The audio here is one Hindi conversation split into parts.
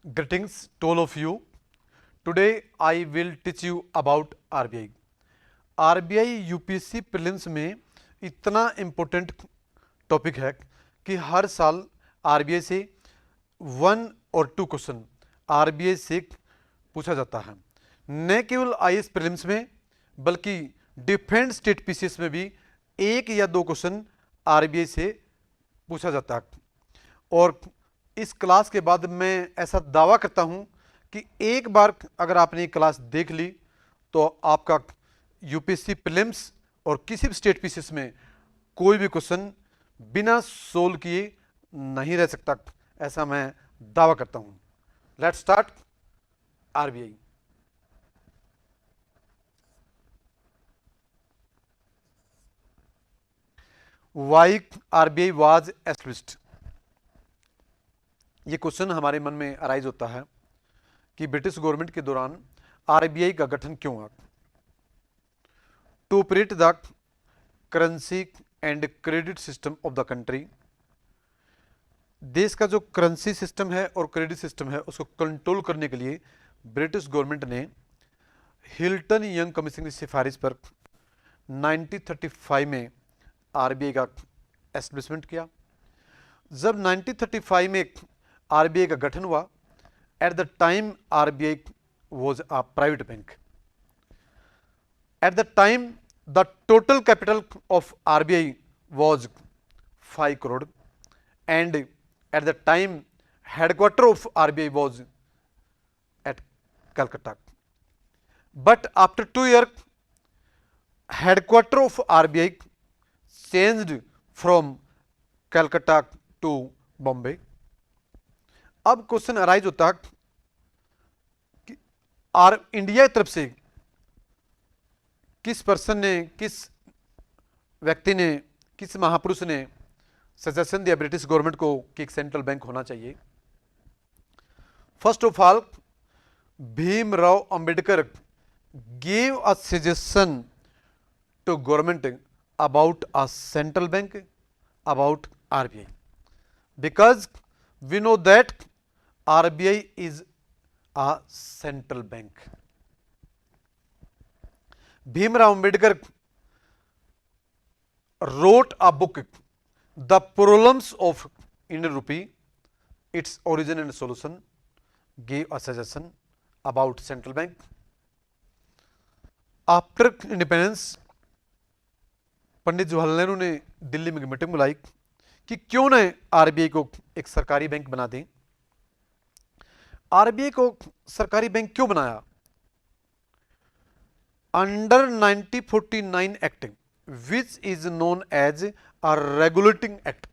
Greetings to all of you. Today I will teach you about RBI. RBI UPSC prelims में इतना इम्पोर्टेंट टॉपिक है कि हर साल आरबीआई से 1 और 2 क्वेश्चन आरबीआई से पूछा जाता है। न केवल आईएएस प्रीलिम्स में बल्कि डिफरेंट स्टेट पीसीएस में भी 1 या 2 क्वेश्चन आरबीआई से पूछा जाता है। और इस क्लास के बाद मैं ऐसा दावा करता हूं कि एक बार अगर आपने ये क्लास देख ली तो आपका यूपीएससी प्रीलिम्स और किसी भी स्टेट पीसीएस में कोई भी क्वेश्चन बिना सोल्व किए नहीं रह सकता, ऐसा मैं दावा करता हूं। Let's start RBI. Why RBI was established, ये क्वेश्चन हमारे मन में अराइज होता है कि ब्रिटिश गवर्नमेंट के दौरान आरबीआई का गठन क्यों हुआ। To operate the currency and credit system of the country, देश का जो करेंसी सिस्टम है और क्रेडिट सिस्टम है उसको कंट्रोल करने के लिए ब्रिटिश गवर्नमेंट ने हिल्टन यंग कमीशन की सिफारिश पर 1935 में आरबीआई का एस्टेब्लिशमेंट किया। जब 1935 में आरबीआई का गठन हुआ, at the time RBI was a private bank. At the time the total capital of RBI was 5 crore and at the time headquarter of RBI was at Calcutta. But after 2 years headquarter of RBI changed from Calcutta to Bombay। अब क्वेश्चन अराइज होता है कि इंडिया की तरफ से किस पर्सन ने, किस व्यक्ति ने, किस महापुरुष ने सजेशन दिया ब्रिटिश गवर्नमेंट को कि एक सेंट्रल बैंक होना चाहिए। First of all Bhimrao Ambedkar gave a suggestion to government about a central bank, about RBI, because we know that RBI is a central bank। Bhimrao Ambedkar wrote a book, The Problems of Indian Rupee, Its Origin and Solution, gave a suggestion about central bank। After independence Pandit Jawaharlal Nehru ने दिल्ली में मीटिंग बुलाई कि क्यों न आरबीआई को एक सरकारी बैंक बना दें। आरबीआई को सरकारी बैंक क्यों बनाया? Under 1949 act which is known as a regulating act.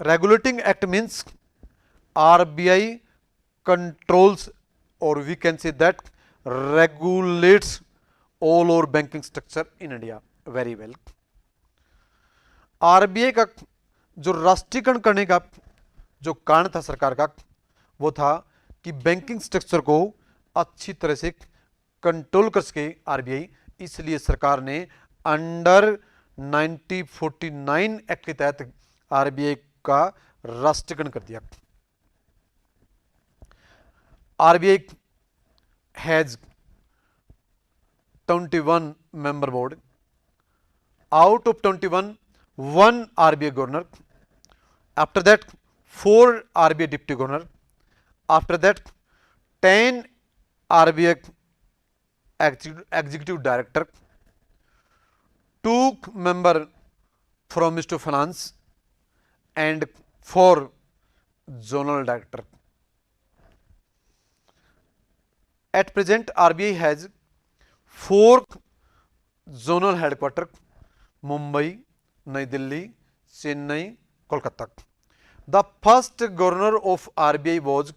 Regulating act means RBI controls और we can say that regulates all over banking structure in India very well। RBI का जो राष्ट्रीयकरण करने का जो कारण था सरकार का, वो था कि बैंकिंग स्ट्रक्चर को अच्छी तरह से कंट्रोल कर सके आरबीआई, इसलिए सरकार ने अंडर 1949 एक्ट के तहत आरबीआई का राष्ट्रीयकरण कर दिया। RBI has 21 member board, out of 21 1 RBI governor, after that 4 RBI deputy governor, after that 10 RBI executive director, 2 member from Ministry of Finance and 4 zonal director। At present RBI has 4 zonal headquarters, Mumbai, Nai Delhi, Chennai, Kolkata। The first governor of RBI was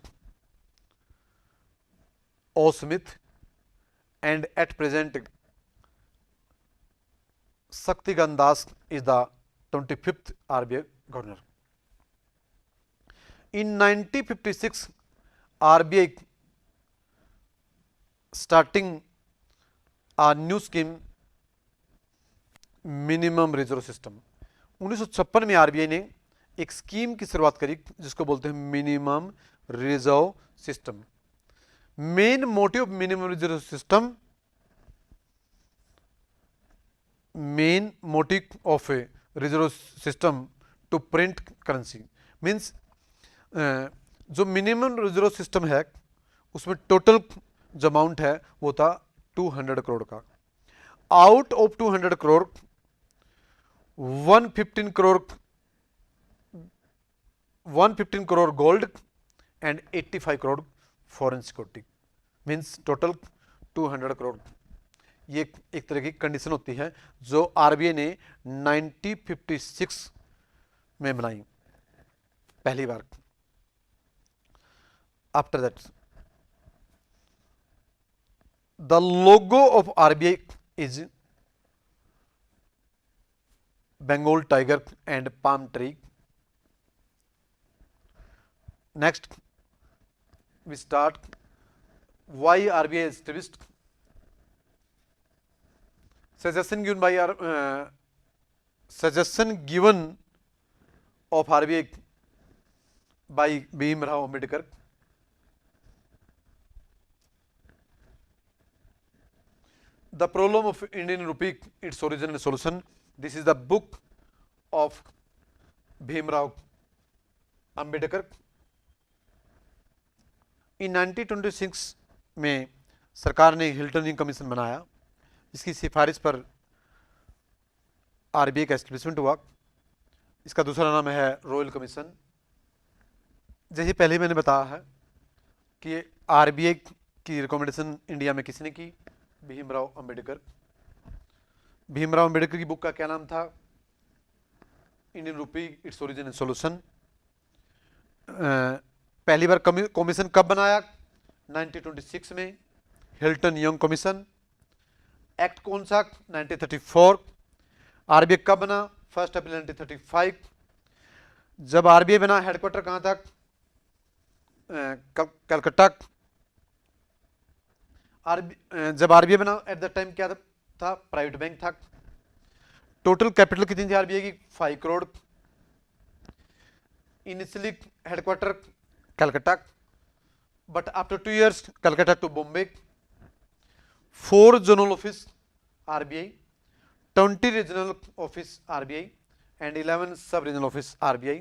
O. Smith and at present Shaktikan Das is the 25th RBI governor। In 1956 RBI starting a new scheme minimum reserve system. 1956 में आरबीआई ने एक स्कीम की शुरुआत करी जिसको बोलते हैं minimum reserve system. Main motive of minimum reserve system, main motive of a reserve system to print currency means जो मिनिमम रिजर्व सिस्टम है उसमें टोटल जो अमाउंट है वो था 200 करोड़ का. Out of 200 crore 115 crore 115 crore gold and 85 crore foreign security means total 200 crore. ये एक तरह की कंडीशन होती है जो आरबीआई ने 1956 में बनाई पहली बार. After that the logo of RBI is Bengal tiger and palm tree. Next, we start why RBI is established. Suggestion given of RBI by Bhim Rao Ambedkar. The problem of Indian rupee, its origin and solution. This is the book of Bhim Rao Ambedkar. इन 1926 में सरकार ने हिल्टन यंग कमीशन बनाया. इसकी सिफारिश पर आरबीआई का एस्टेब्लिशमेंट हुआ. इसका दूसरा नाम है रॉयल कमीशन. जैसे पहले मैंने बताया है कि आरबीआई की रिकमेंडेशन इंडिया में किसने की? भीमराव अंबेडकर. भीमराव अंबेडकर की बुक का क्या नाम था? Indian rupee, its origin and solution. पहली बार कमीशन कब बनाया? 1926 में, हिल्टन यंग कमीशन. एक्ट कौन सा? 1934. आरबीआई कब बना? 1 अप्रैल 1935. जब आरबीआई बना हेडक्वार्टर कहां था? कलकत्ता. जब आरबीआई बना एट द टाइम क्या था? प्राइवेट बैंक था. टोटल कैपिटल कितनी थी आरबीआई की? 5 crore. Initially headquarter Calcutta, but after 2 years Calcutta to Bombay. 4 zonal office RBI, 20 regional office RBI and 11 sub-regional office RBI.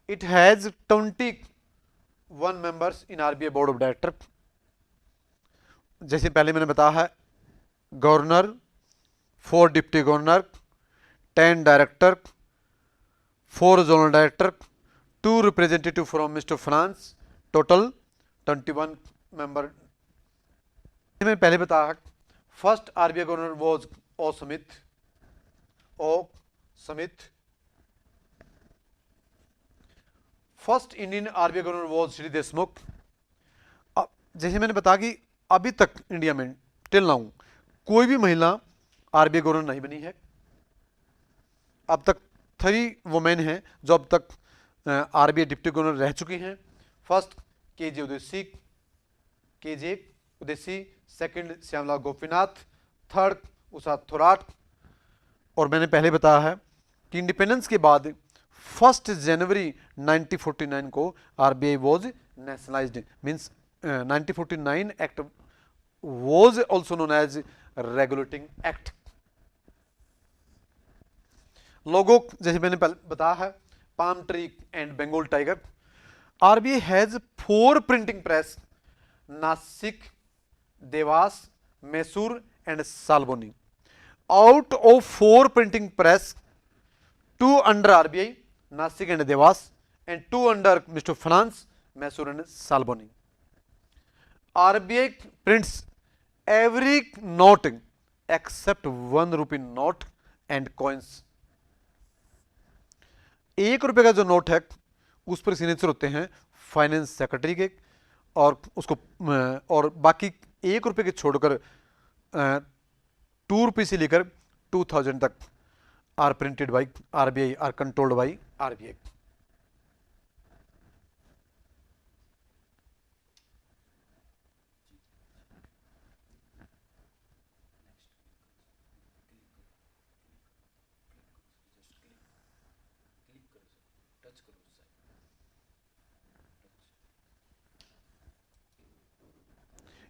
It has 21 members in RBI board of director. जैसे पहले मैंने बताया है, governor, 4 deputy governor, 10 director, 4 zonal director, 2 representative from Ministry of Finance, total 21 member. मैंने पहले बताया first RBI governor was O Smith. First Indian RBI governor was Shri Deshmukh. जैसे मैंने बताया कि अभी तक इंडिया में टिल नाउ कोई भी महिला आरबीआई गवर्नर नहीं बनी है. अब तक 3 वुमेन हैं जो अब तक आरबीआई डिप्टी गवर्नर रह चुकी हैं. First KJ Udeshi, second Shyamala Gopinath, third Usha Thorat. और मैंने पहले बताया है कि इंडिपेंडेंस के बाद 1 जनवरी 1949 को RBI was nationalised. Means 1949 act was also known as regulating act. Logo जैसे मैंने बताया है, palm tree and Bengal tiger. RBI has 4 printing press: Nasik, Devas, Mysore and Salboni. Out of 4 printing press, 2 under RBI, Nasik and Devas, and 2 under Ministry of Finance, Mysore and Salboni. RBI prints every note except 1 rupee note and coins. 1 रुपये का जो नोट है उस पर सिग्नेचर होते हैं फाइनेंस सेक्रेटरी के, और बाकी 1 रुपये के छोड़कर 2 रुपये से लेकर 2000 तक are printed by RBI, are controlled by RBI.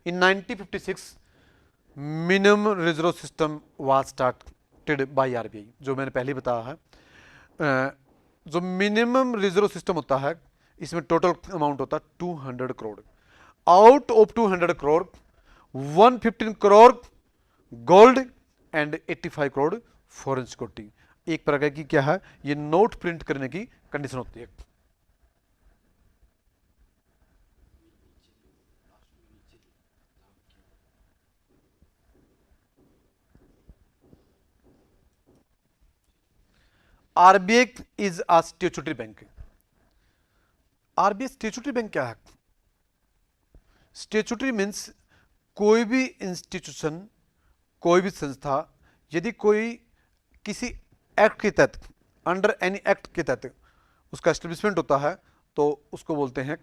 In 1956 minimum reserve system was started by RBI. जो मैंने पहले बताया है, जो मिनिमम रिजर्व सिस्टम होता है इसमें टोटल अमाउंट होता है 200 crore. Out of 200 crore 115 crore gold and 85 crore foreign security. एक प्रकार की क्या है, ये नोट प्रिंट करने की कंडीशन होती है। RBI is a statutory bank. RBI statutory bank क्या है? स्टैट्यूटरी मीन्स कोई भी इंस्टीट्यूशन, कोई भी संस्था यदि कोई किसी एक्ट के तहत, अंडर एनी एक्ट के तहत उसका एस्टेब्लिशमेंट होता है तो उसको बोलते हैं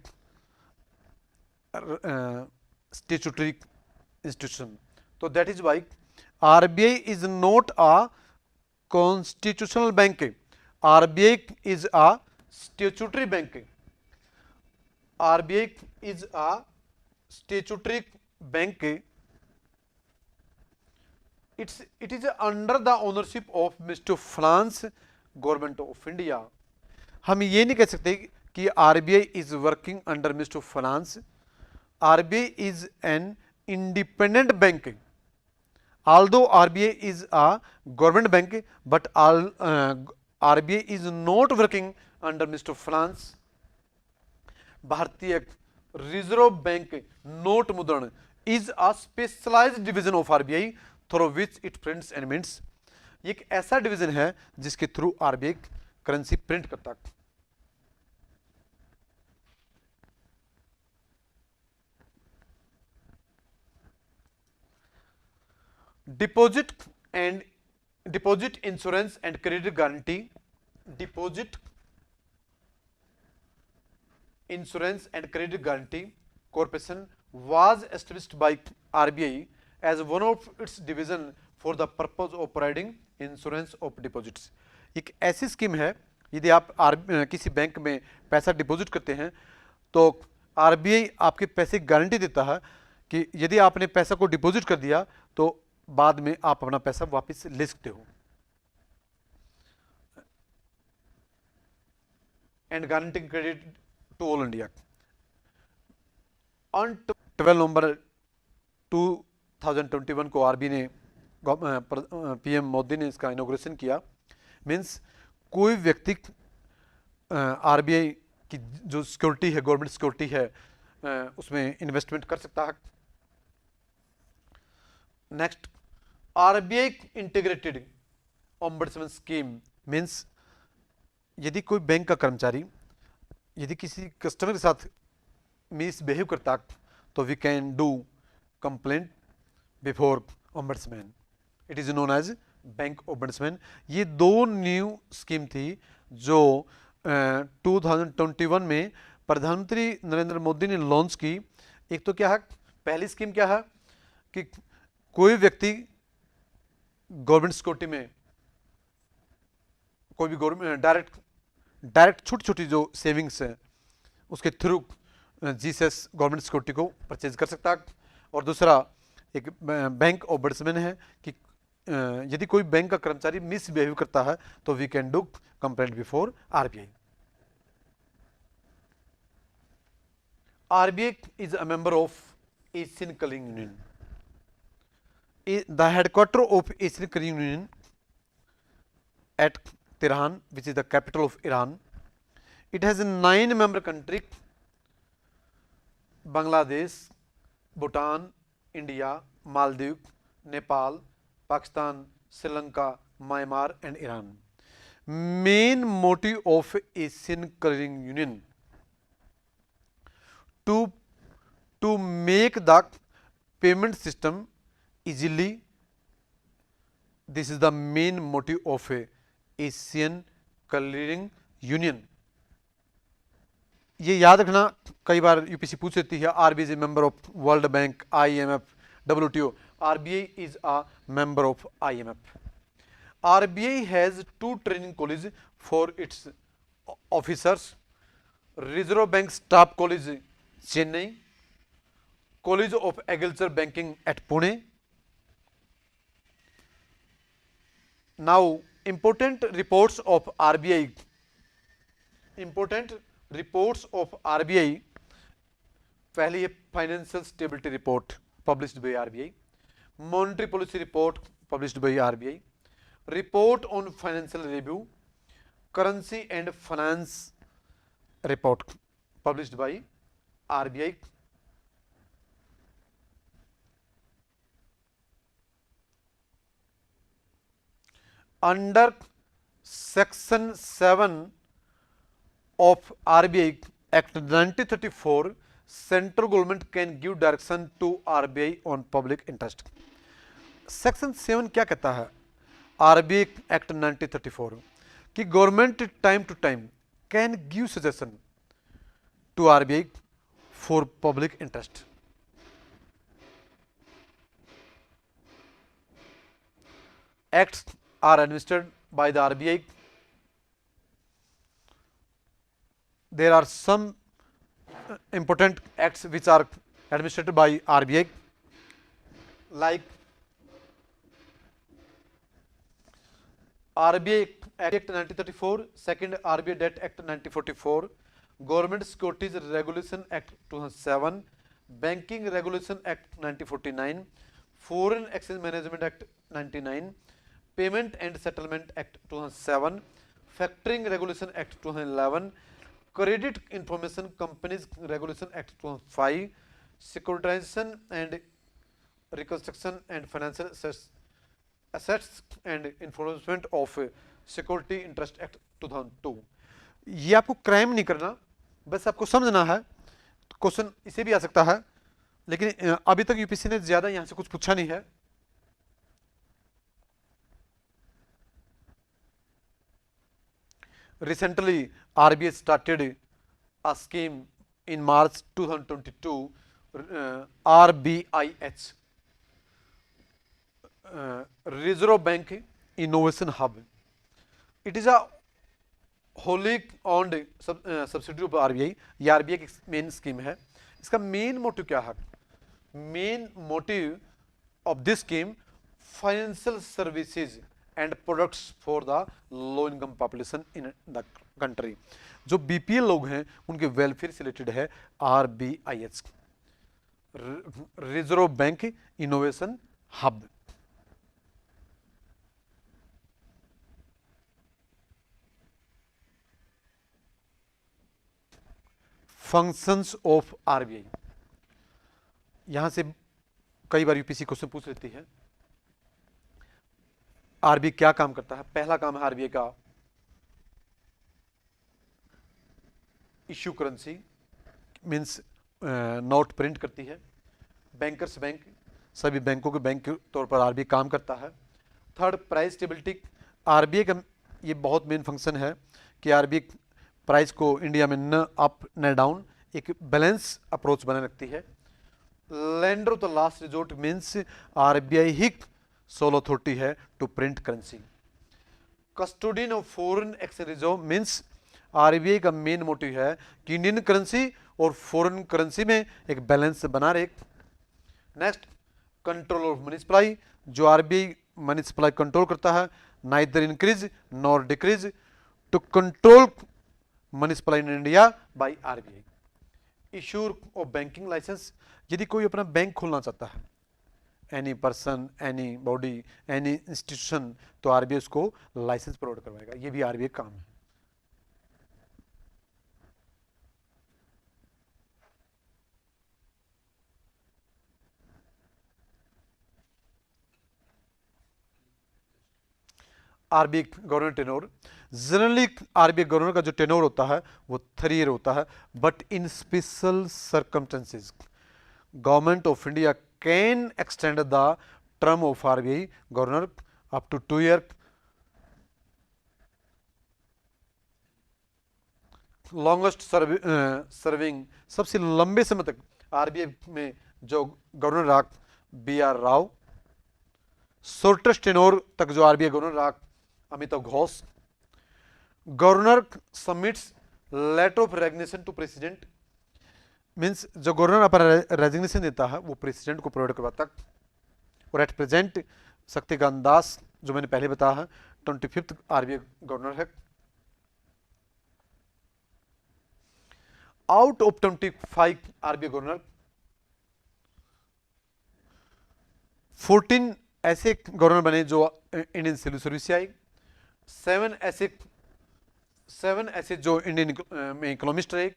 स्टैट्यूटरी इंस्टीट्यूशन। तो that is why RBI is not a constitutional bank, RBI is a statutory bank. RBI is a statutory bank. It is under the ownership of mister finance government of India. हम ये नहीं कह सकते कि RBI is working under mister finance. RBI is an independent bank. although RBI is a government bank, but RBI is not working under Mr. Finance। भारतीय रिजर्व बैंक नोट मुद्रण is a specialized division of RBI through which it prints and mints। एक ऐसा डिवीजन है जिसके थ्रू आरबीआई करेंसी प्रिंट करता है। Deposit and deposit insurance and credit guarantee. Deposit insurance and credit guarantee corporation was established by RBI as one of its division for the purpose of providing insurance of deposits। एक ऐसी स्कीम है, यदि आप किसी बैंक में पैसा डिपॉजिट करते हैं तो आरबीआई आपके पैसे की गारंटी देता है कि यदि आपने पैसा को डिपॉजिट कर दिया तो बाद में आप अपना पैसा वापस ले सकते हो। And granting credit to all India. On 12 November 2021 को आरबीआई ने, पीएम मोदी ने इसका इनॉग्रेशन किया। मीन्स कोई व्यक्ति आरबीआई की जो सिक्योरिटी है, गवर्नमेंट सिक्योरिटी है, उसमें इन्वेस्टमेंट कर सकता है। Next, RBI integrated ombudsman scheme. Means यदि कोई बैंक का कर्मचारी यदि किसी कस्टमर के साथ मिसबिहेव करता तो we can do complaint before ombudsman. It is known as bank ombudsman. ये दो न्यू स्कीम थी जो 2021 में प्रधानमंत्री नरेंद्र मोदी ने लॉन्च की। एक तो क्या है, पहली स्कीम क्या है कि कोई व्यक्ति गवर्नमेंट सिक्योरिटी में, कोई भी गवर्नमेंट डायरेक्ट छोटी छोटी जो सेविंग्स है उसके थ्रू जीएसएस गवर्नमेंट सिक्योरिटी को परचेज कर सकता है। और दूसरा एक बैंक ओम्बड्समैन है कि यदि कोई बैंक का कर्मचारी मिसबिहेव करता है तो we can do complaint before RBI. RBI is a member of Asian clearing union. The headquarters of Asian Clearing Union at Tehran, which is the capital of Iran. It has 9 member countries: Bangladesh, Bhutan, India, Maldives, Nepal, Pakistan, Sri Lanka, Myanmar and Iran। Main motive of Asian Clearing Union to make the payment system easily। This is the main motive of a Asian Clearing Union। ये याद रखना, कई बार यूपीसी पूछ लेती है। RBI is member of world bank, IMF, WTO. RBI is a member of IMF. RBI has 2 training college for its officers. Reserve bank staff college Chennai College of Agriculture Banking at Pune. Now important reports of RBI. Important reports of RBI. पहले ये financial stability report published by RBI, monetary policy report published by RBI, report on financial review, currency and finance report published by RBI. Under section 7 of RBI Act 1934, central government can give direction to RBI on public interest. Section 7 क्या कहता है आरबीआई एक्ट 1934 कि government time to time can give suggestion to RBI for public interest. Acts are administered by the RBI. There are some important acts which are administered by RBI, like RBI Act 1934, second RBI Debt Act 1944, Government Securities Regulation Act 2007, Banking Regulation Act 1949, Foreign Exchange Management Act 99, Payment and Settlement Act 2007, Factoring Regulation Act 2011, Credit Information Companies Regulation Act 2005, Securitization and Reconstruction and Financial Assets and Enforcement of Security Interest Act 2002. ये आपको क्राइम नहीं करना, बस आपको समझना है. क्वेश्चन इसे भी आ सकता है, लेकिन अभी तक यूपीएससी ने ज्यादा यहां से कुछ पूछा नहीं है. Recently, RBI started a scheme in March 2022, RBIH, Reserve Bank Innovation Hub. It is a wholly owned subsidiary of RBI. ये RBI की मेन स्कीम है. इसका मेन मोटिव क्या है? Main motive of this scheme financial services and products for the low income population in the country. जो बीपीएल लोग हैं उनके वेलफेयर से रिलेटेड है RBIH, reserve bank innovation hub. Functions of RBI. यहां से कई बार यूपीएससी क्वेश्चन पूछ लेती है आरबीआई क्या काम करता है. पहला काम है आरबीआई का issue currency, means note print करती है. बैंकर्स बैंक, सभी बैंकों के बैंक के तौर पर आरबीआई काम करता है. Third, price stability. आरबीआई का ये बहुत मेन फंक्शन है कि आरबीआई प्राइस को इंडिया में न अप न डाउन, एक बैलेंस अप्रोच बनाए रखती है. Lender of the last resort, means RBI ही सोल अथॉरिटी है to print currency. Custodian of foreign exchange reserve, means RBI का मेन मोटिव है कि इंडियन करेंसी और फॉरेन करेंसी में एक बैलेंस बना रहे. Next, control of money supply. जो आरबीआई मनी सप्लाई कंट्रोल करता है, neither increase nor decrease, to control money supply in India by RBI. Issuer of banking licence. यदि कोई अपना बैंक खोलना चाहता है, any person, any body, any institution, तो आरबीआई उसको लाइसेंस प्रोवाइड करवाएगा. ये भी आरबीआई काम है. RBI governor tenure. Generally RBI governor का जो टेनोर होता है वो 3 ईयर होता है, but in special circumstances government of India can extend the term of RBI governor up to 2 year. Longest serving, सबसे लंबे समय तक आरबीआई में जो गवर्नर रहा B R Rao. Shortest tenure तक जो आरबीआई गवर्नर रहा Amitabh Ghosh. Governor submits letter of resignation to president. Means जो गवर्नर अपना रेजिग्नेशन देता है वो प्रेसिडेंट को प्रोवाइड करवाता है। और एट प्रेजेंट शक्तिकांत दास जो मैंने पहले बताया है 25th आरबीआई गवर्नर है। आउट ऑफ 25 आरबीआई गवर्नर 14 ऐसे गवर्नर बने जो इंडियन सिविल सर्विस से आए, 7 ऐसे जो इंडियन में इकोनॉमिस्ट रहे।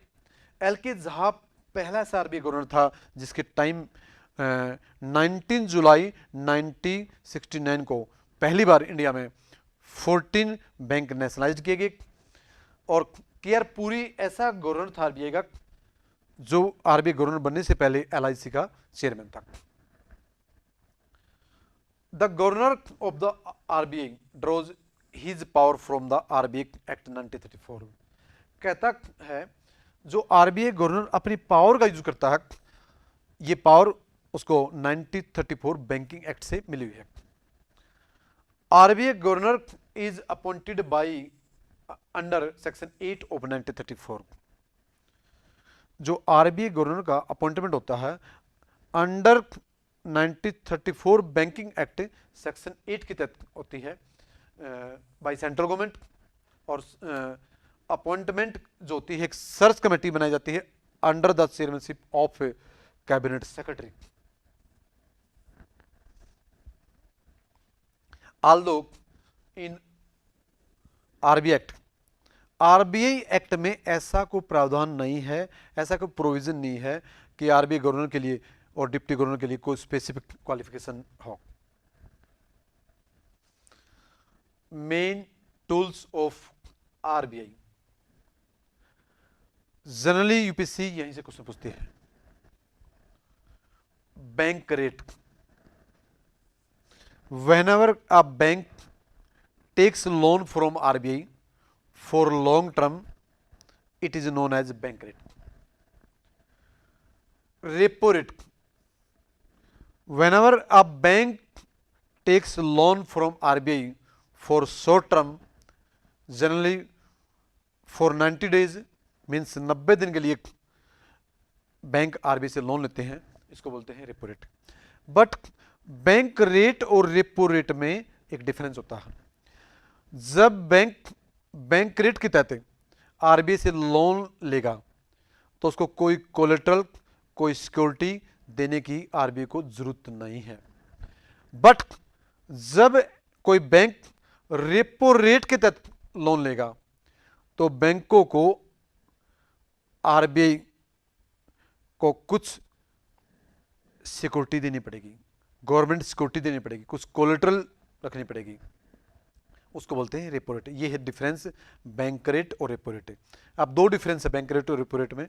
एल के झा पहला ऐसा आरबीआई गवर्नर था जिसके टाइम 19 जुलाई 1969 को पहली बार इंडिया में 14 बैंक नेशनलाइज किए गए। और केआर पुरी ऐसा गवर्नर था आरबीआई का जो आरबीआई गवर्नर बनने से पहले एलआईसी का चेयरमैन था। The governor of the RBI draws his power from the RBI act 1934। कहता है जो आरबीआई गवर्नर अपनी पावर का यूज करता है, ये पावर उसको 1934 बैंकिंग एक्ट से मिली हुई है। RBI governor is appointed by under section 8 of 1934। जो आरबीआई गवर्नर का अपॉइंटमेंट होता है अंडर 1934 बैंकिंग एक्ट सेक्शन 8 के तहत होती है बाय सेंट्रल गवर्नमेंट। और अपॉइंटमेंट जो होती है एक सर्च कमेटी बनाई जाती है under the chairmanship of cabinet secretary. Aldous in RBI act में ऐसा कोई प्रावधान नहीं है, ऐसा कोई प्रोविजन नहीं है कि आरबीआई गवर्नर के लिए और डिप्टी गवर्नर के लिए कोई स्पेसिफिक क्वालिफिकेशन हो। Main tools of RBI, generally UPSC यहीं से क्वेश्चन पूछती है। Bank rate, whenever a bank takes loan from RBI for long term, it is known as bank rate. Repo rate, whenever a bank takes loan from RBI for short term, generally for 90 days, means 90 दिन के लिए बैंक आरबीआई से लोन लेते हैं, इसको बोलते हैं repo rate. But bank rate और रेपो रेट में एक डिफरेंस होता है। जब बैंक रेट के तहत आरबीआई से लोन लेगा तो उसको कोई कोलेटरल, कोई सिक्योरिटी देने की आरबीआई को जरूरत नहीं है। बट जब कोई बैंक रेपो रेट के तहत लोन लेगा तो बैंकों को आरबीआई को कुछ सिक्योरिटी देनी पड़ेगी, गवर्नमेंट सिक्योरिटी देनी पड़ेगी, कुछ कोलेटरल रखनी पड़ेगी, उसको बोलते हैं रेपो रेट। ये है डिफरेंस बैंक रेट और रेपो रेट। अब दो डिफरेंस है बैंक रेट और रेपो रेट में।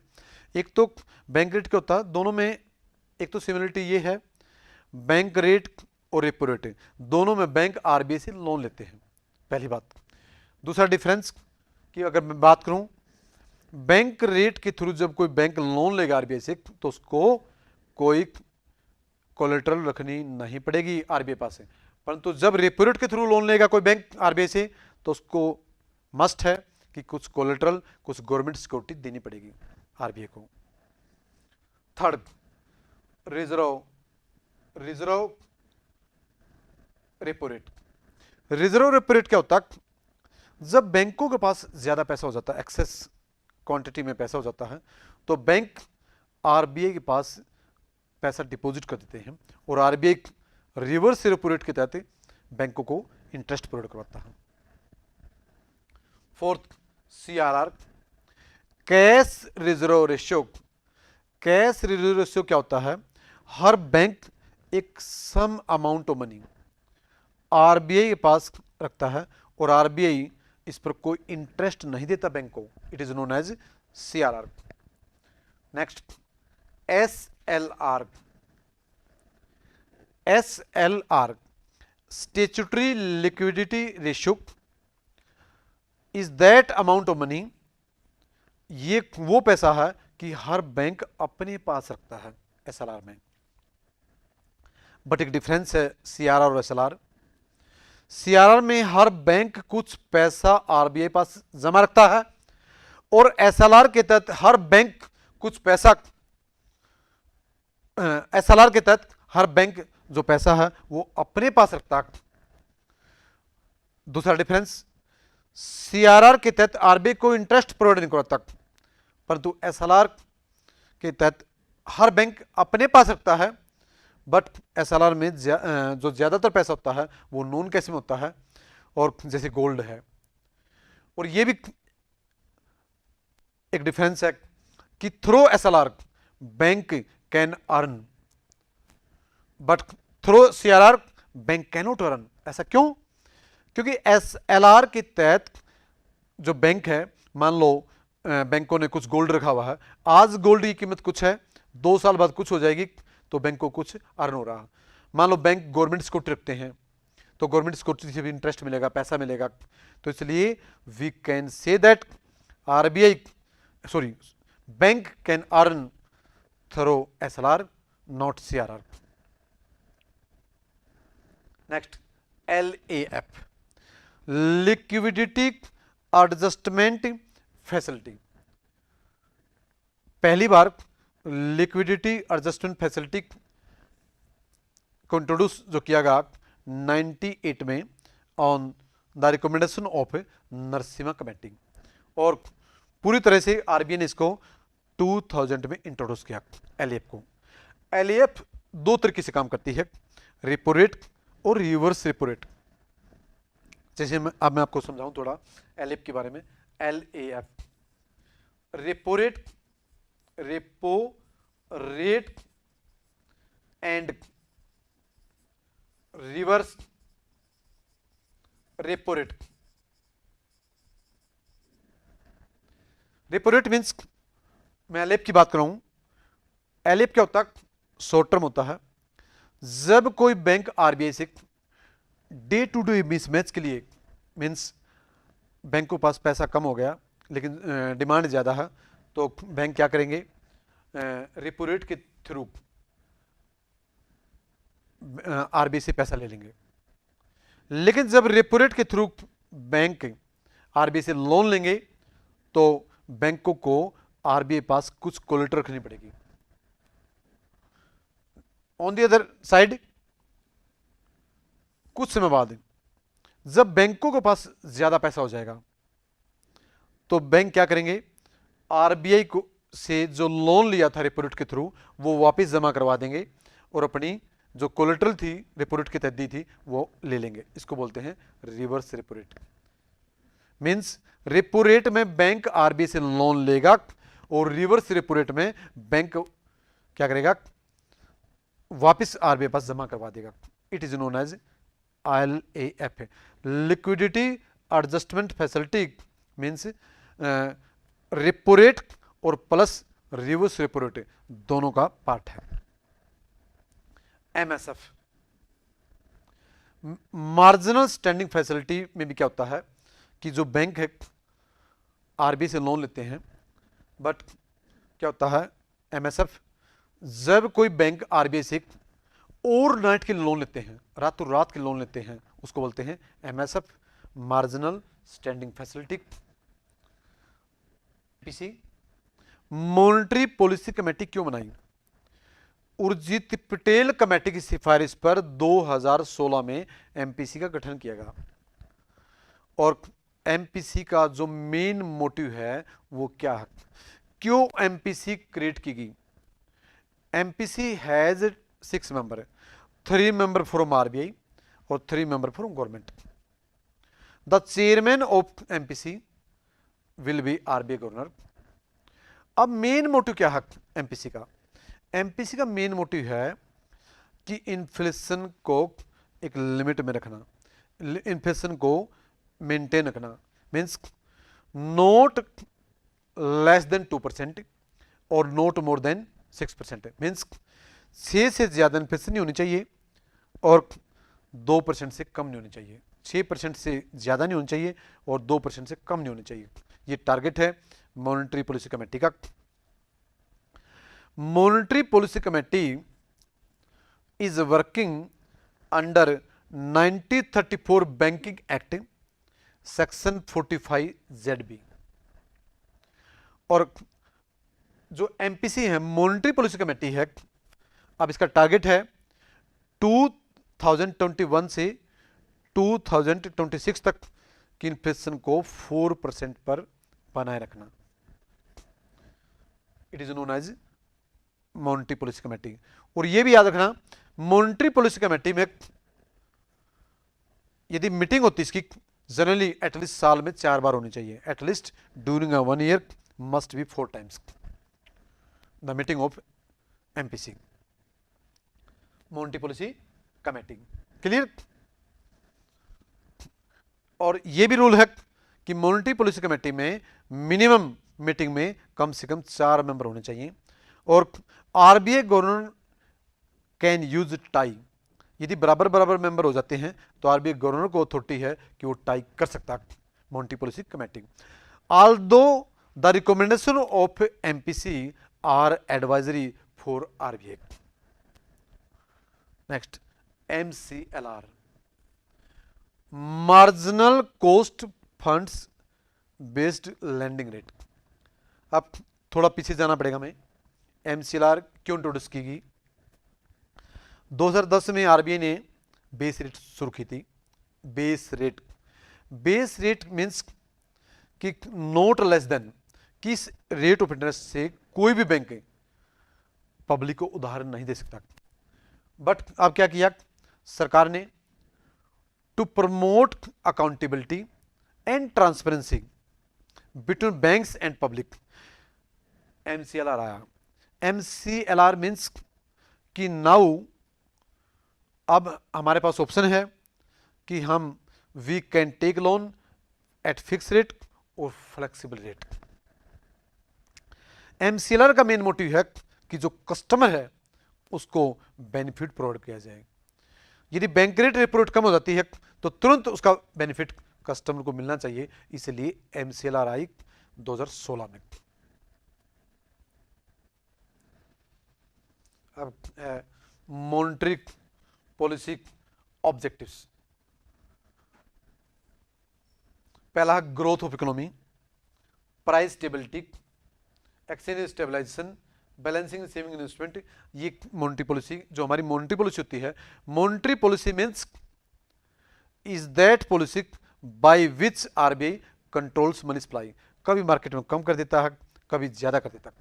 एक तो बैंक रेट क्या होता है, दोनों में एक तो सिमिलरिटी ये है, बैंक रेट और रेपो रेट दोनों में बैंक आरबीआई से लोन लेते हैं, पहली बात। दूसरा डिफरेंस कि अगर मैं बात करूं बैंक रेट के थ्रू जब कोई बैंक लोन लेगा आरबीआई से तो उसको कोई कोलेटरल रखनी नहीं पड़ेगी आरबीआई पास से। परंतु जब रेपो रेट के थ्रू लोन लेगा कोई बैंक आरबीआई से तो उसको मस्ट है कि कुछ कोलेटरल, कुछ गवर्नमेंट सिक्योरिटी देनी पड़ेगी आरबीआई को। Third, reserve repo rate. Reserve repo rate क्या होता है, जब बैंकों के पास ज्यादा पैसा हो जाता है, एक्सेस क्वांटिटी में पैसा हो जाता है, तो बैंक आरबीआई के पास पैसा डिपॉजिट कर देते हैं और आरबीआई रिवर्स रेपो रेट के तहत बैंकों को इंटरेस्ट प्रोवाइड करवाता है। Fourth, CRR, cash reserve ratio. Cash reserve ratio क्या होता है, हर बैंक एक some amount of money RBI के पास रखता है और आरबीआई इस पर कोई इंटरेस्ट नहीं देता बैंक को। It is known as CRR. Next, SLR. SLR statutory liquidity ratio is that amount of money. ये वो पैसा है कि हर बैंक अपने पास रखता है एसएलआर में। बट एक डिफरेंस है सीआरआर और एसएलआर। सीआरआर में हर बैंक कुछ पैसा आरबीआई पास जमा रखता है और एसएलआर के तहत हर बैंक कुछ पैसा SLR के तहत हर बैंक जो पैसा है वो अपने पास रखता है। दूसरा डिफरेंस, CRR के तहत आरबीआई को इंटरेस्ट प्रोवाइड नहीं करता, परंतु SLR के तहत हर बैंक अपने पास रखता है, बट SLR में जो ज्यादातर पैसा होता है वो नॉन कैश में होता है, और जैसे गोल्ड है। और ये भी एक डिफरेंस है कि through SLR bank can earn, but through CRR bank cannot earn. ऐसा क्यों? क्योंकि SLR के तहत जो बैंक है, मान लो बैंकों ने कुछ गोल्ड रखा हुआ है, आज गोल्ड की कीमत कुछ है, 2 साल बाद कुछ हो जाएगी, तो बैंक को कुछ अर्न हो रहा। मान लो बैंक गवर्नमेंट सिक्योरिटी रखते हैं, तो गवर्नमेंट सिक्योरिटी से भी इंटरेस्ट मिलेगा, पैसा मिलेगा। तो इसलिए we can say that bank can earn through SLR, not CRR। Next, LAF, liquidity adjustment facility. पहली बार लिक्विडिटी एडजस्टमेंट फैसिलिटी को इंट्रोड्यूस जो किया गया 98 में on the recommendation of Narasimha committee, और पूरी तरह से आरबीआई ने इसको 2000 में इंट्रोड्यूस किया LAF को। LAF 2 तरीके से काम करती है, रेपो रेट और रिवर्स रेपो रेट। जैसे अब मैं आपको समझाऊं थोड़ा LAF के बारे में। LAF, repo rate and reverse repo rate. Repo rate means, मैं LAF की बात कर रहा हूं। LAF क्या होता है? शॉर्ट टर्म होता है। जब कोई बैंक आरबीआई से डे टू डे मिसमैच के लिए, मीन्स बैंक के पास पैसा कम हो गया लेकिन डिमांड ज़्यादा है, तो बैंक क्या करेंगे? रेपो रेट के थ्रू आरबीआई से पैसा ले लेंगे। लेकिन जब रेपो रेट के थ्रू बैंक आरबीआई से लोन लेंगे, तो बैंकों को आरबीआई पास कुछ कोलेटरल रखनी पड़ेगी। ऑन द अदर साइड, कुछ समय बाद जब बैंकों के पास ज्यादा पैसा हो जाएगा, तो बैंक क्या करेंगे? आरबीआई को से जो लोन लिया था रेपो रेट के थ्रू, वो वापस जमा करवा देंगे और अपनी जो कोलेटरल थी रेपो रेट की तहत दी थी वो ले लेंगे। इसको बोलते हैं reverse repo rate. Means repo rate में बैंक आरबीआई से लोन लेगा और रिवर्स रेपो रेट में बैंक क्या करेगा? वापस आरबीआई पास जमा करवा देगा। It is known as LAF, liquidity adjustment facility. Means repo rate और प्लस रिवर्स रेपो रेट दोनों का पार्ट है। MSF, मार्जिनल स्टैंडिंग फैसिलिटी में भी क्या होता है कि जो बैंक है आरबीआई से लोन लेते हैं, बट क्या होता है MSF, जब कोई बैंक आरबीआई से ओवरनाइट के लोन लेते हैं, रातों रात के लोन लेते हैं, उसको बोलते हैं MSF, marginal standing facility. Monetary policy committee क्यों बनाई? उर्जित पटेल कमेटी की सिफारिश पर 2016 में MPC का गठन किया गया, और MPC का जो मेन मोटिव है वो क्या है? क्यों MPC क्रिएट की गई? MPC has 6 member, 3 member from RBI और 3 member from government. The chairman of MPC will be RBI governor. अब मेन मोटिव क्या है MPC का? MPC का मेन मोटिव है कि इन्फ्लेशन को एक लिमिट में रखना, इन्फ्लेशन को मेंटेन रखना। मीन्स नॉट लेस देन 2% और नॉट मोर देन 6%। मीन्स 6 से ज्यादा इन्फ्लेशन नहीं होनी चाहिए और 2% से कम नहीं होनी चाहिए। 6% से ज्यादा नहीं होनी चाहिए और 2% से कम नहीं होनी चाहिए। ये टारगेट है मॉनेटरी पॉलिसी कमेटी का। Monetary policy committee is working under 1934 banking act section 45 ZB। और जो MPC है, मॉनेटरी पॉलिसी कमेटी है, अब इसका टारगेट है 2021 से 2026 तक की इन्फ्लेशन को 4% पर बनाए रखना। It is known as monetary policy committee. और यह भी याद रखना, मॉनेटरी पॉलिसी कमेटी में यदि मीटिंग होती है इसकी, जनरली एटलीस्ट साल में 4 बार होनी चाहिए। At least during a 1 year must be 4 times the meeting of MPC, monetary policy committee. Clear? और यह भी रूल है कि मॉनेटरी पॉलिसी कमेटी में मिनिमम मीटिंग में कम से कम 4 मेंबर होने चाहिए। और RBI governor can use tie, यदि बराबर बराबर मेंबर हो जाते हैं तो आरबीआई गवर्नर को अथॉरिटी है कि वो टाई कर सकता है monetary policy committee. Although the recommendation of MPC are advisory for RBI. Next, MCLR, marginal cost funds based lending rate. अब थोड़ा पीछे जाना पड़ेगा, मैं एमसीएलआर क्यों इंट्रोड्यूस की गई। 2010 में आरबीआई ने बेस रेट शुरू की थी। बेस रेट मीन्स कि नॉट लेस देन, किस रेट ऑफ इंटरेस्ट से कोई भी बैंक पब्लिक को उधार नहीं दे सकता। बट अब क्या किया सरकार ने, to promote accountability and transparency between banks and public, MCLR आया। एमसीएलआर मीन्स कि नाउ अब हमारे पास ऑप्शन है कि हम we can take loan at fix rate और फ्लेक्सिबल रेट। एमसीएलआर का मेन मोटिव है कि जो कस्टमर है उसको बेनिफिट प्रोवाइड किया जाए। यदि बैंक रेट रेपो रेट कम हो जाती है तो तुरंत उसका बेनिफिट कस्टमर को मिलना चाहिए, इसलिए एमसीएलआर आई 2016 में। अब मॉनेटरी पॉलिसी ऑब्जेक्टिव्स, पहला growth of economy, price stability, exchange stabilization, balancing saving investment. ये मॉनेटरी पॉलिसी, जो हमारी मॉनेटरी पॉलिसी होती है, monetary policy means is that policy by which RBI controls money supply. कभी मार्केट में कम कर देता है, कभी ज्यादा कर देता है।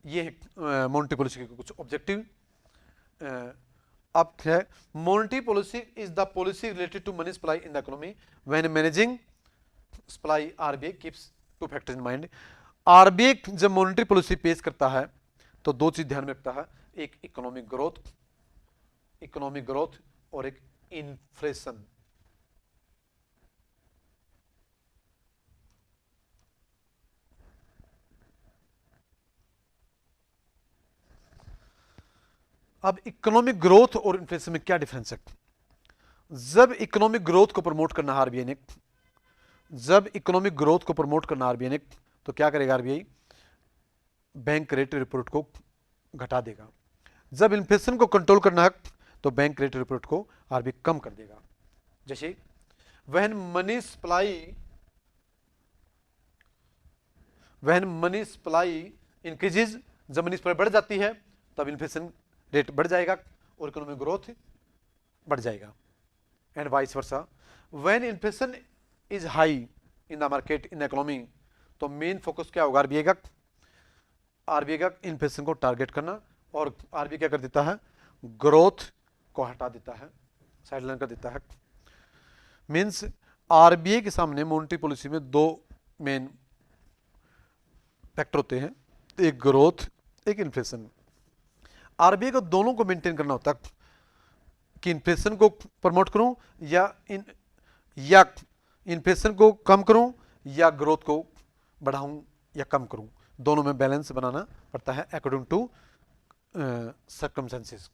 ये है मॉनेटरी पॉलिसी के कुछ ऑब्जेक्टिव। अब है monetary policy is the policy related to money supply in the economy when managing supply. RBI keeps two factors in mind. RBI जब मॉनेटरी पॉलिसी पेश करता है तो 2 चीज ध्यान में रखता है, एक इकोनॉमिक ग्रोथ और एक इन्फ्लेशन। अब इकोनॉमिक ग्रोथ और इन्फ्लेशन में क्या डिफरेंस है। जब इकोनॉमिक ग्रोथ को प्रमोट करना आरबीआई ने, तो क्या करेगा RBI, bank rate repo rate को घटा देगा। जब इन्फ्लेशन को कंट्रोल करना है तो बैंक रेट रेपो रेट को आरबीआई कम कर देगा। जैसे व्हेन मनी सप्लाई इंक्रीजेज, जब मनी सप्लाई बढ़ जाती है तब इन्फ्लेशन रेट बढ़ जाएगा और इकोनॉमिक ग्रोथ बढ़ जाएगा। And vice versa, when inflation is high in the market in the economy, तो मेन फोकस क्या होगा आरबीआई का इन्फ्लेशन को टारगेट करना। और आरबीआई क्या कर देता है, ग्रोथ को हटा देता है, साइडलाइन कर देता है। मीन्स आरबीआई के सामने मॉनेटरी पॉलिसी में 2 मेन फैक्टर होते हैं, एक ग्रोथ, एक इन्फ्लेशन। आरबीआई को दोनों को मेंटेन करना होता है कि इन्फ्लेशन को प्रमोट करूं या इन्फ्लेशन को कम करूं या ग्रोथ को बढ़ाऊं या कम करूं, दोनों में बैलेंस बनाना पड़ता है अकॉर्डिंग टू सर्कमस्टेंसेस।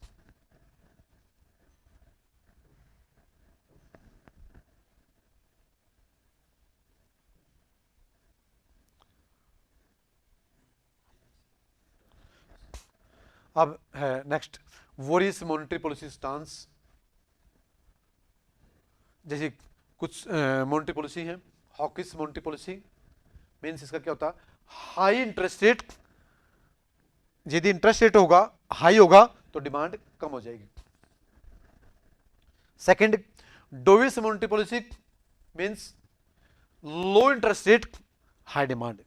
अब है next various monetary policy stance. जैसे कुछ मॉनेटरी पॉलिसी है, हॉकिस मॉनेटरी पॉलिसी मीन्स इसका क्या होता है, हाई इंटरेस्ट रेट यदि इंटरेस्ट रेट होगा हाई होगा तो डिमांड कम हो जाएगी। Second, dovish monetary policy means low interest rate high demand.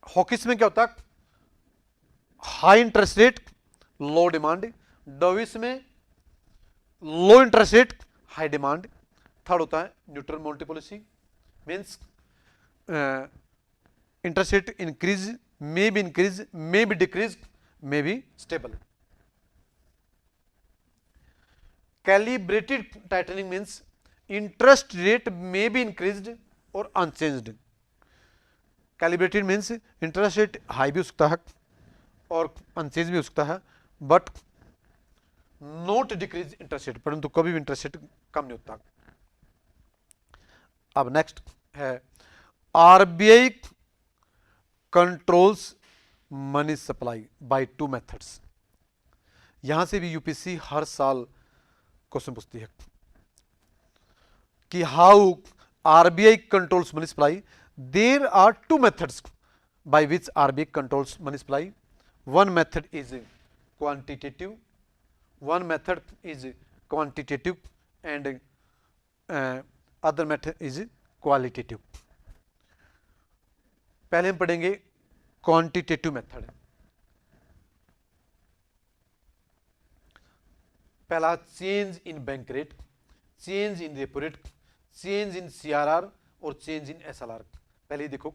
Hawkish में क्या होता है, high interest rate low demand. Dovish में low interest rate high demand. Third होता है neutral monetary policy means interest rate increase, may be decrease, may be stable. Calibrated tightening means interest rate may be increased और unchanged. Calibrated means interest rate high भी हो सकता है और अनचेंज भी हो सकता है, but not decrease interest rate, परंतु कभी भी इंटरेस्ट रेट कम नहीं होता। अब नेक्स्ट है RBI controls money supply by two methods. यहां से भी यूपीएससी हर साल क्वेश्चन पूछती है कि how RBI controls money supply. There are two methods by which RBI controls money supply. One method is quantitative, one method is quantitative and other method is qualitative. पहले हम पढ़ेंगे क्वांटिटेटिव मेथड। पहला change in bank rate, change in repo rate, change in CRR और चेंज इन एसएलआर। पहले ही देखो,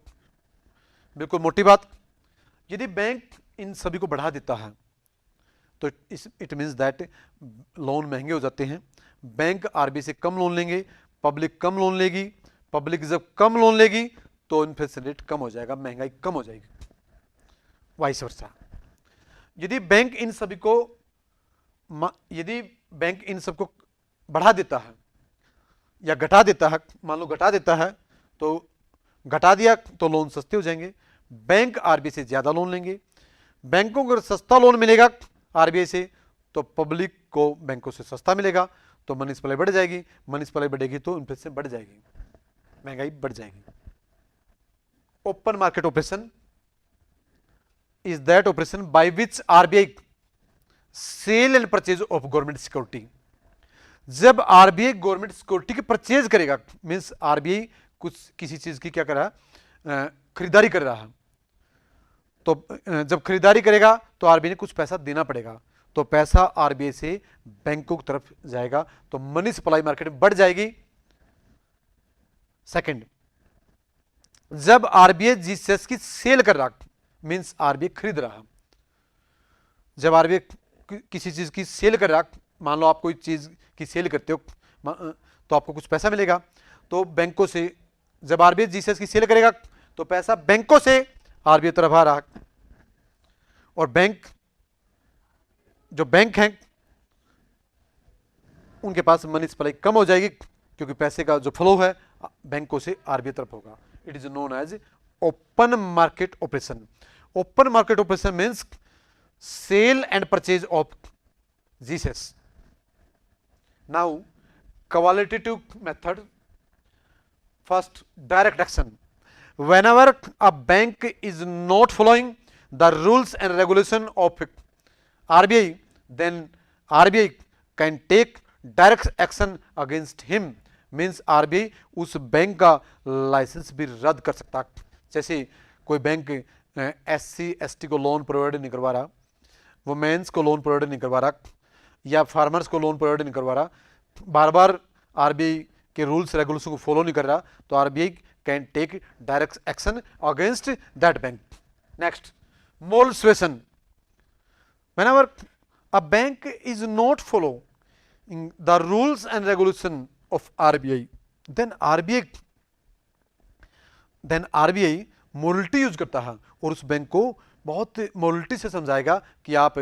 बिल्कुल मोटी बात, यदि बैंक इन सभी को बढ़ा देता है तो इट मीन्स दैट लोन महंगे हो जाते हैं। बैंक आरबीआई से कम लोन लेंगे, पब्लिक कम लोन लेगी, पब्लिक जब कम लोन लेगी तो इन्फ्लेशन रेट कम हो जाएगा, महंगाई कम हो जाएगी, वाइस वर्सा। यदि बैंक इन सभी को बढ़ा देता है या घटा देता है, मान लो घटा देता है तो घटा दिया तो लोन सस्ते हो जाएंगे, बैंक आरबीआई से ज्यादा लोन लेंगे। बैंकों को अगर सस्ता लोन मिलेगा आरबीआई से तो पब्लिक को बैंकों से सस्ता मिलेगा, तो मनी सप्लाई बढ़ जाएगी, मनी सप्लाई बढ़ेगी तो इन्फ्लेशन बढ़ जाएगी, महंगाई बढ़ जाएगी। Open market operation is that operation by which RBI sale and purchase of government security. जब आरबीआई गवर्नमेंट सिक्योरिटी की परचेज करेगा, मींस आरबीआई कुछ किसी चीज की क्या कर रहा है, खरीदारी कर रहा है, तो जब खरीदारी करेगा तो आरबीआई ने कुछ पैसा देना पड़ेगा, तो पैसा आरबीआई से बैंकों की तरफ जाएगा, तो मनी सप्लाई मार्केट में बढ़ जाएगी। सेकंड, जब आरबीआई जीएसएस की सेल कर रहा, मींस आरबीआई खरीद रहा, जब आरबीआई किसी चीज की सेल कर रहा, मान लो आप कोई चीज की सेल करते हो तो आपको कुछ पैसा मिलेगा, तो बैंकों से जब आरबीआई जीएसएस की सेल करेगा तो पैसा बैंकों से आरबीआई तरफ आ रहा, और बैंक जो बैंक हैं उनके पास मनी सप्लाई कम हो जाएगी, क्योंकि पैसे का जो फ्लो है बैंकों से आरबीआई तरफ होगा। It is known as open market operation. Open market operation means sale and purchase of GSS. Now qualitative method, first direct action. Whenever a bank is not following the rules and regulation of RBI, then RBI can take direct action against him. Means RBI उस बैंक का लाइसेंस भी रद्द कर सकता है। जैसे कोई बैंक SC ST को लोन प्रोवाइड नहीं करवा रहा, वुमेन्स को लोन प्रोवाइड नहीं करवा रहा, या फार्मर्स को लोन प्रोवाइड नहीं करवा रहा, बार बार आरबीआई के रूल्स रेगुलेशन को फॉलो नहीं कर रहा, तो RBI can take direct action against that bank. Next, moral suasion. Whenever a bank is not following the rules and regulation of RBI, then RBI morality use करता है और उस बैंक को बहुत मोरलिटी से समझाएगा कि आप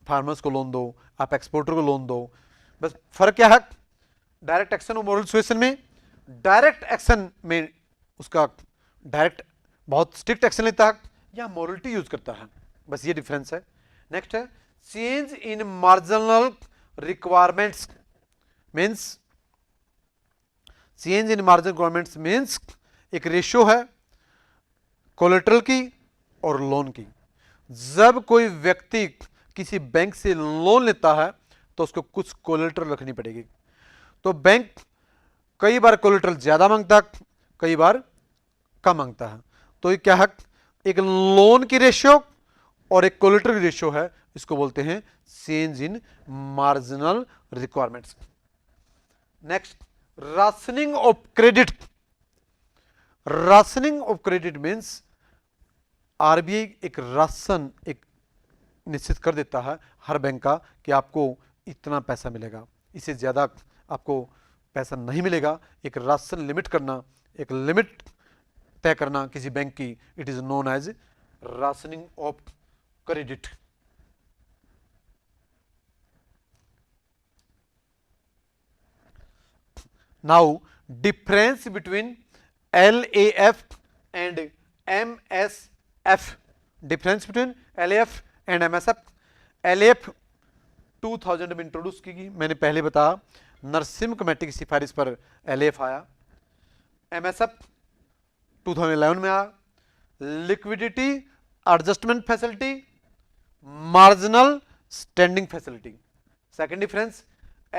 फार्मर्स को लोन दो, आप एक्सपोर्टर को लोन दो। बस फर्क क्या है डायरेक्ट एक्शन और मोरल सुएशन में? डायरेक्ट एक्शन में उसका डायरेक्ट बहुत स्ट्रिक्ट एक्शन लेता है या मोरलिटी यूज करता है, बस ये डिफरेंस है। नेक्स्ट है change in marginal requirements means, change in marginal requirements means एक रेशियो है कोलेटरल की और लोन की। जब कोई व्यक्ति किसी बैंक से लोन लेता है तो उसको कुछ कोलेटरल रखनी पड़ेगी। तो बैंक कई बार कोलेटरल ज्यादा मांगता है, कई बार कम मांगता है। तो ये क्या है, एक लोन की रेशियो और एक कोलेटरल की रेशियो है, इसको बोलते हैं change in marginal requirements. Next, rationing of credit. Rationing of credit means RBI एक राशन एक निश्चित कर देता है हर बैंक का कि आपको इतना पैसा मिलेगा, इससे ज्यादा आपको पैसा नहीं मिलेगा। एक राशन लिमिट करना, एक लिमिट तय करना किसी बैंक की, it is known as rationing of credit. Now difference between LAF and MSF। Difference between LAF and MSF। LAF 2000 में इंट्रोड्यूस की गई, मैंने पहले बताया, नरसिम्हा कमेटी की सिफारिश पर LAF आया। MSF 2011 में आया। Liquidity adjustment facility, marginal standing facility. Second difference,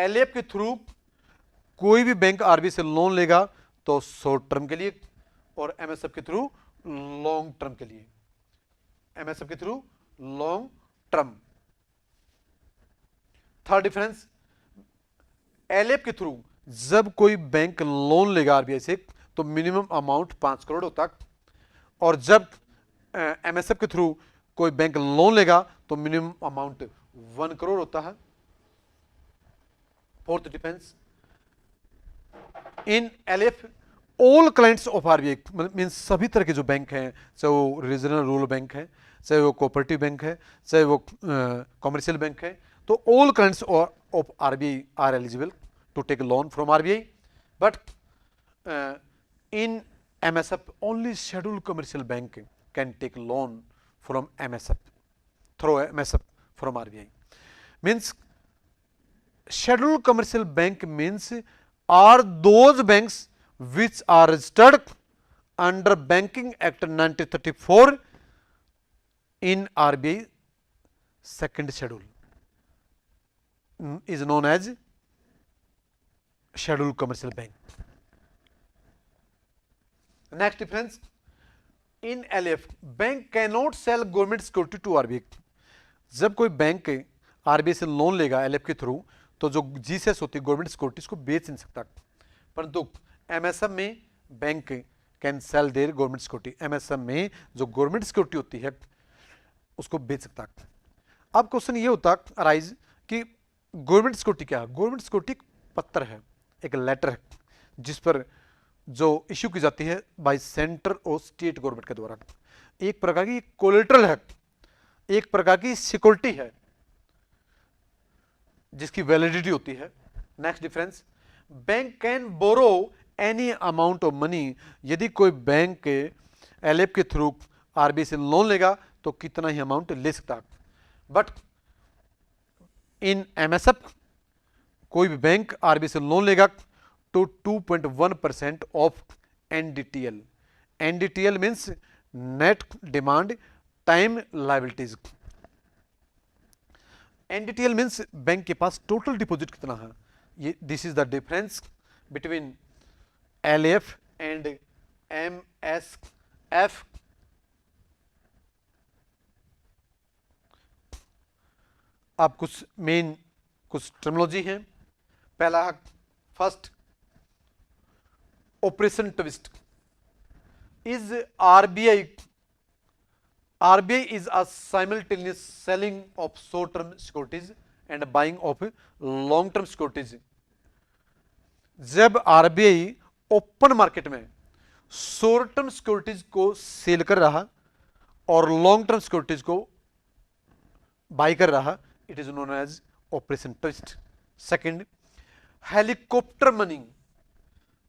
LAF के थ्रू कोई भी बैंक आरबीआई से लोन लेगा तो शॉर्ट टर्म के लिए, और MSF के थ्रू लॉन्ग टर्म के लिए। MSF के through long term. Third difference, LAF के थ्रू जब कोई बैंक लोन लेगा आरबीआई से तो मिनिमम अमाउंट 5 करोड़ होता है, और जब MSF के थ्रू कोई बैंक लोन लेगा तो मिनिमम अमाउंट 1 करोड़ होता है। Fourth difference, in LAF all clients of RBI means सभी तरह के जो बैंक हैं, चाहे वो रीजनल रूरल बैंक है, चाहे वो कोऑपरेटिव बैंक है, चाहे वो कॉमर्शियल बैंक है, तो all clients of RBI are eligible to take loan from RBI. But in MSF only scheduled commercial bank can take loan from MSF, through MSF from RBI. Means scheduled commercial bank means are those banks which are registered under Banking Act 1934 in RBI second schedule is known as scheduled commercial bank. Next difference, in LAF bank cannot sell government security to RBI. जब कोई बैंक आरबीआई से लोन लेगा LAF के थ्रू तो जो जीसेस होती है गवर्नमेंट सिक्योरिटी, इसको बेच नहीं सकता, परंतु MSF में bank can sell their government security. MSF में जो गवर्नमेंट सिक्योरिटी होती है उसको बेच सकता। अब क्वेश्चन ये होता अराइज कि गवर्नमेंट सिक्योरिटी क्या है। गवर्नमेंट सिक्योरिटी एक पत्र है, एक लेटर है, जिस पर जो इश्यू की जाती है बाय सेंट्रल और स्टेट गवर्नमेंट के द्वारा। एक प्रकार की कोलेटरल है, एक प्रकार की सिक्योरिटी है जिसकी वैलिडिटी होती है। Next difference, bank can borrow any amount of money. यदि कोई बैंक LAF के थ्रू आरबीआई से लोन लेगा तो कितना ही अमाउंट ले सकता है। बट इन MSF कोई भी बैंक आरबीआई से लोन लेगा to 2.1% of NDTL. NDTL means net demand time liabilities. NDTL means bank के पास टोटल डिपॉजिट कितना है। ये this is the difference between LAF and MSF। अब कुछ मेन कुछ टर्मिनोलॉजी हैं। पहला first, operation twist is RBI is a simultaneous selling of short term securities and buying of long term securities। जब RBI ओपन मार्केट में शॉर्ट टर्म सिक्योरिटीज को सेल कर रहा और लॉन्ग टर्म सिक्योरिटीज को बाई कर रहा, it is known as operation twist. Second, helicopter money.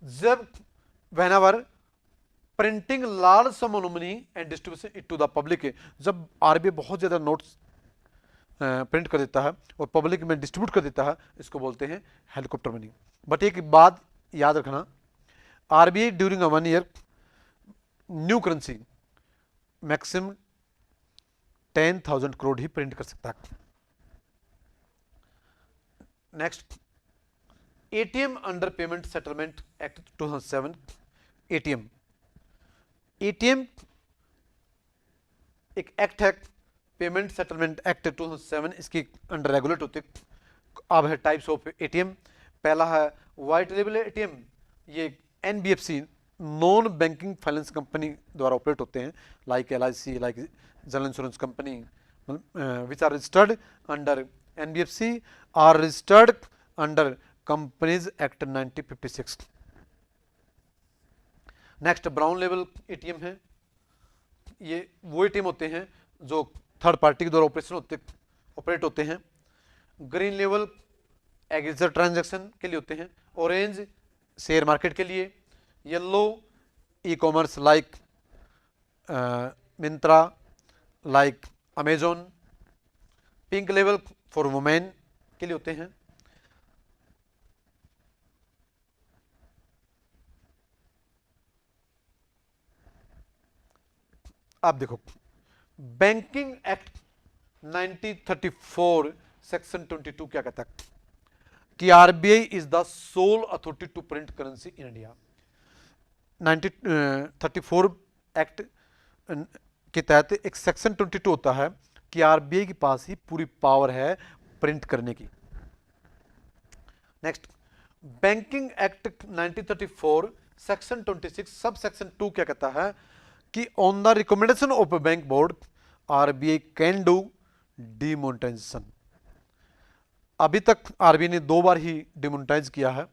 जब whenever printing large sum of money and distribution it to the public, जब आरबीआई बहुत ज्यादा नोट्स प्रिंट कर देता है और पब्लिक में डिस्ट्रीब्यूट कर देता है, इसको बोलते हैं हेलीकॉप्टर मनी। बट एक बात याद रखना, RBI during a 1 year new currency maximum 10,000 crore he print कर सकता है। Next, ATM under payment settlement act 2007। ATM एक एक्ट है, पेमेंट सेटलमेंट एक्ट 2007, इसकी अंडर रेगुलेट होते। अब है टाइप्स ऑफ एटीएम। पहला है वाइट लेबल एटीएम, ये NBFC non banking finance company द्वारा ऑपरेट होते हैं, like LIC, like general insurance company, which are registered under NBFC are registered under companies act 1956। Next, brown level ATM है, ये वो एटीएम होते हैं जो थर्ड पार्टी के द्वारा ऑपरेट होते हैं। ग्रीन लेवल एग्रीकल्चर ट्रांजैक्शन के लिए होते हैं। ऑरेंज शेयर मार्केट के लिए। Yellow e commerce like Myntra, like Amazon. Pink level for women के लिए होते हैं। आप देखो, बैंकिंग एक्ट 1934 सेक्शन 22 क्या कहता है कि RBI is the sole authority to print currency in India. 1934 act के तहत एक सेक्शन 22 होता है कि आरबीआई के पास ही पूरी पावर है प्रिंट करने की। Next, banking act 1934 section 26 sub section 2 क्या कहता है कि on the recommendation of bank board RBI can do demonetisation. अभी तक आरबीआई ने 2 बार ही डिमोनेटाइज किया है।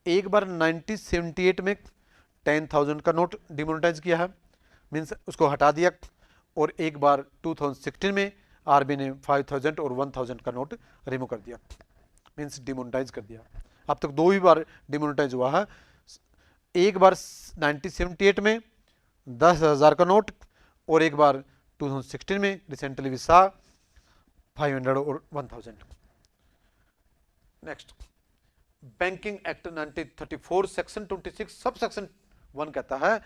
एक बार 1978 में 10,000 का नोट डिमोनेटाइज किया है, मीन्स उसको हटा दिया, और एक बार 2016 में आरबीआई ने 5,000 और 1,000 का नोट रिमूव कर दिया, मीन्स डिमोनेटाइज कर दिया। अब तक 2 ही बार डिमोनेटाइज हुआ है, एक बार 1978 में 10,000 का नोट, और एक बार 2016 में रिसेंटली भी 500 और 1,000। Next, banking act 1934 section 26 sub section 1 कहता है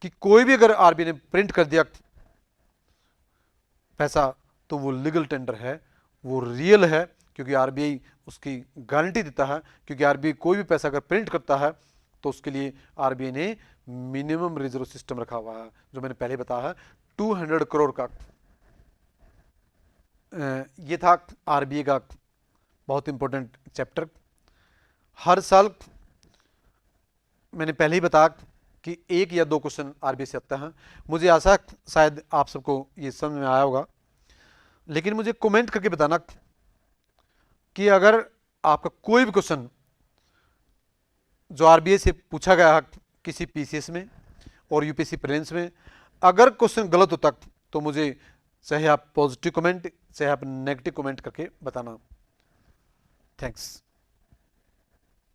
कि कोई भी अगर आरबीआई ने प्रिंट कर दिया पैसा तो वो लीगल टेंडर है, वो रियल है, क्योंकि आरबीआई उसकी गारंटी देता है। क्योंकि आरबीआई कोई भी पैसा अगर प्रिंट करता है तो उसके लिए आरबीआई ने मिनिमम रिजर्व सिस्टम रखा हुआ है, जो मैंने पहले बताया है 200 करोड़ का। ये था आरबीआई का बहुत इंपॉर्टेंट चैप्टर। हर साल मैंने पहले ही बताया कि 1 या 2 क्वेश्चन आरबीआई से आता है। मुझे आशा शायद आप सबको ये समझ में आया होगा, लेकिन मुझे कमेंट करके बताना कि अगर आपका कोई भी क्वेश्चन जो आरबीआई से पूछा गया है किसी पीसीएस में और यूपीएससी प्रीलिम्स में, अगर क्वेश्चन गलत होता तो मुझे चाहे आप पॉजिटिव कमेंट चाहे आप नेगेटिव कमेंट करके बताना। थैंक्स।